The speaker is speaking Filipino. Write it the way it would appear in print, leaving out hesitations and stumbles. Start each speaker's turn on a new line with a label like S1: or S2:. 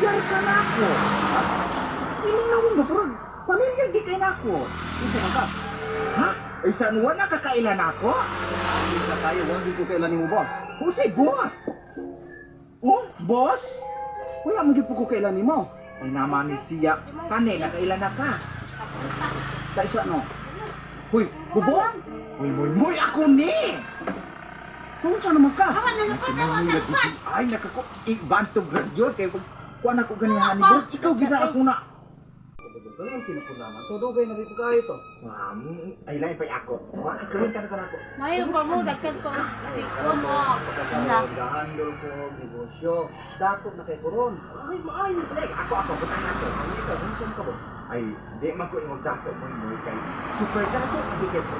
S1: pamilyar ka na ako. Ilinawin mo, pero pamilyar di kayo na ako.
S2: Isa na ka.
S1: Ha? Ay, saan wala kakailan ako?
S2: Isa tayo, wala di ko kailan mo ba?
S1: O si boss? Oh, boss?
S2: Wala mo di po ko kailan mo.
S1: Ay naman ni siya, kanila kailan na ka?
S2: Sa isa no. Huy, bubo!
S1: Muy, ako ni!
S2: Kung saan naman ka?
S3: Awan na lupa daw sa lupa.
S1: Ay, nakako, ibantog graduate, kaya kuha na ko ganihan ni boss, ikaw gina ako na.
S2: Ang kinapulaman. Todo gay na dito kayo to.
S1: Ay, lain pa ako. Wala, kalintan ka na ako.
S3: Ngayon pa mo, dagkan pa. Siko mo.
S2: Pagkakahandol ko, negosyo. Dakot na kay Coron.
S1: Ay, maayon pala. Ako, butang na ako.
S2: Ang ikaw, kung ka ba?
S1: Ay, di man ko yung dako mo kay super dako, hindi kay mo.